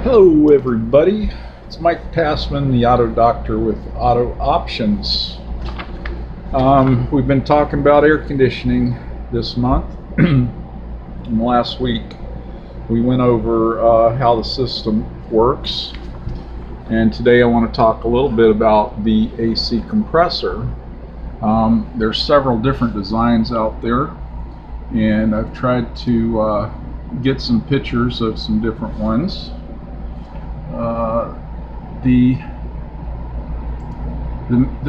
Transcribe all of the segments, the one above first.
Hello everybody, it's Mike Passman, the Auto Doctor with Auto Options. We've been talking about air conditioning this month. And last week we went over how the system works, and today I want to talk a little bit about the AC compressor. There's several different designs out there, and I've tried to get some pictures of some different ones. The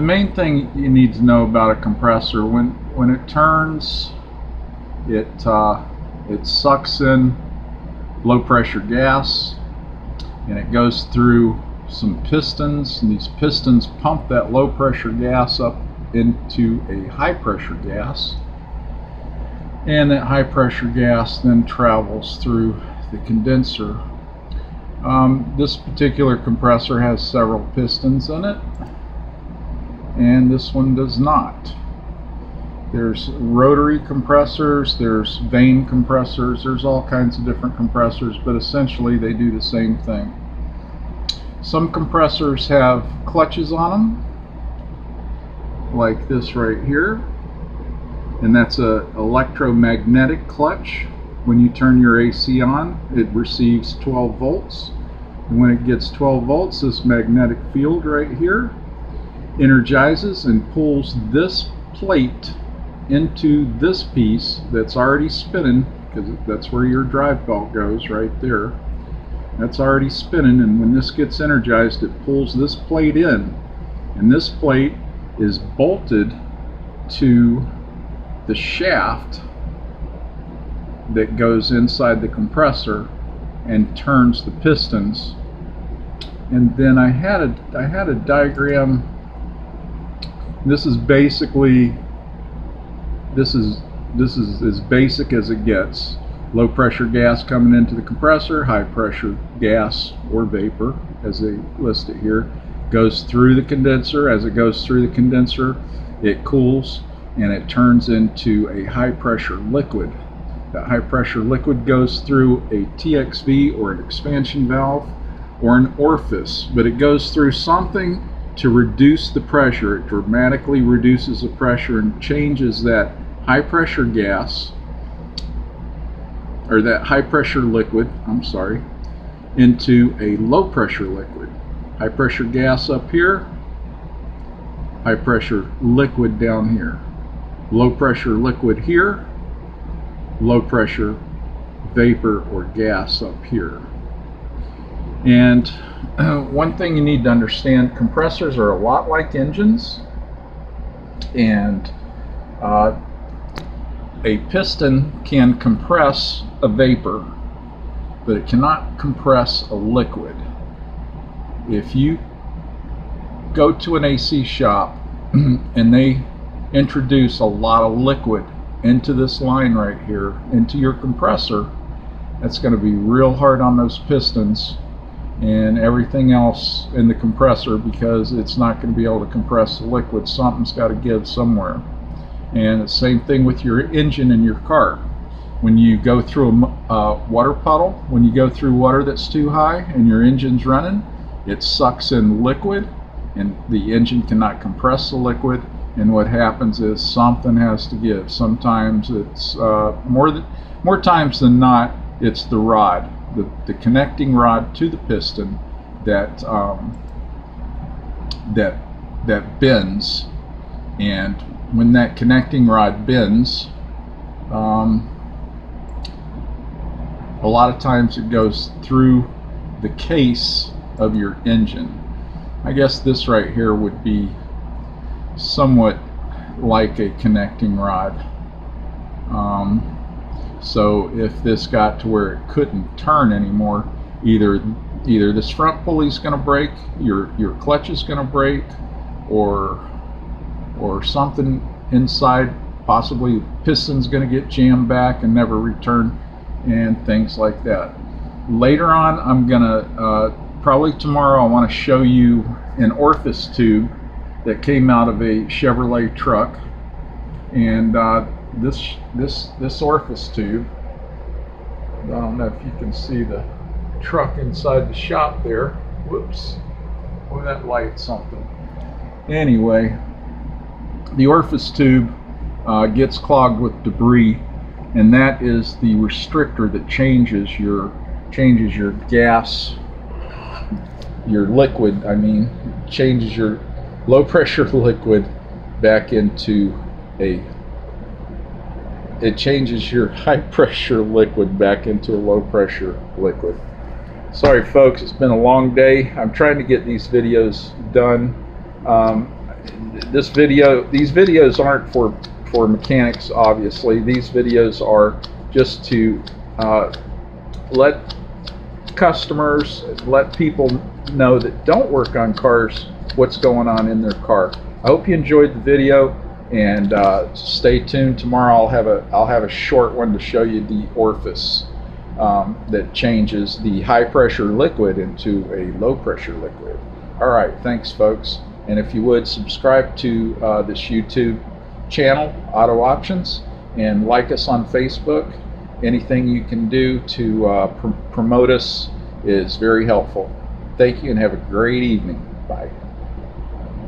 main thing you need to know about a compressor, when it turns, it sucks in low pressure gas, and it goes through some pistons, and these pistons pump that low pressure gas up into a high pressure gas, and that high pressure gas then travels through the condenser. This particular compressor has several pistons in it, and this one does not. There's rotary compressors, there's vane compressors, there's all kinds of different compressors, but essentially they do the same thing. Some compressors have clutches on them, like this right here, and that's an electromagnetic clutch. When you turn your AC on, it receives 12 volts. And when it gets 12 volts, this magnetic field right here energizes and pulls this plate into this piece that's already spinning, because that's where your drive belt goes, right there. That's already spinning, and when this gets energized, it pulls this plate in, and this plate is bolted to the shaft that goes inside the compressor and turns the pistons. And then I had a diagram. This is basically this is as basic as it gets. Low pressure gas coming into the compressor, high pressure gas or vapor, as they list it here, goes through the condenser. As it goes through the condenser, it cools and it turns into a high pressure liquid. That high pressure liquid goes through a TXV or an expansion valve or an orifice, but it goes through something to reduce the pressure. It dramatically reduces the pressure and changes that high pressure gas, or that high pressure liquid, into a low pressure liquid. High pressure gas up here, high pressure liquid down here. Low pressure liquid here, low pressure vapor or gas up here. And one thing you need to understand, compressors are a lot like engines, and a piston can compress a vapor, but it cannot compress a liquid. If you go to an AC shop and they introduce a lot of liquid into this line right here, into your compressor, that's going to be real hard on those pistons and everything else in the compressor, because it's not going to be able to compress the liquid. Something's got to give somewhere. And the same thing with your engine in your car. When you go through a water puddle, when you go through water that's too high and your engine's running, it sucks in liquid and the engine cannot compress the liquid, and what happens is something has to give. Sometimes it's more times than not, it's the rod, the connecting rod to the piston that that bends. And when that connecting rod bends, a lot of times it goes through the case of your engine. I guess this right here would be somewhat like a connecting rod. So if this got to where it couldn't turn anymore, either this front pulley is going to break, your clutch is going to break, or something inside, possibly piston's going to get jammed back and never return, and things like that. Later on, I'm going to probably tomorrow, I want to show you an orifice tube that came out of a Chevrolet truck, and this orifice tube, I don't know if you can see the truck inside the shop there. Whoops. Boy, that light's something. Anyway, the orifice tube gets clogged with debris, and that is the restrictor that changes your gas, your liquid, changes your low pressure liquid back into it changes your high pressure liquid back into a low pressure liquid. Sorry folks, it's been a long day. I'm trying to get these videos done. These videos aren't for mechanics, obviously. These videos are just to let customers, let people know that don't work on cars what's going on in their car. I hope you enjoyed the video, and stay tuned. Tomorrow I'll have a short one to show you the orifice that changes the high pressure liquid into a low pressure liquid. Alright, thanks folks, and if you would subscribe to this YouTube channel, Auto Options, and like us on Facebook. Anything you can do to promote us is very helpful. Thank you and have a great evening. Bye.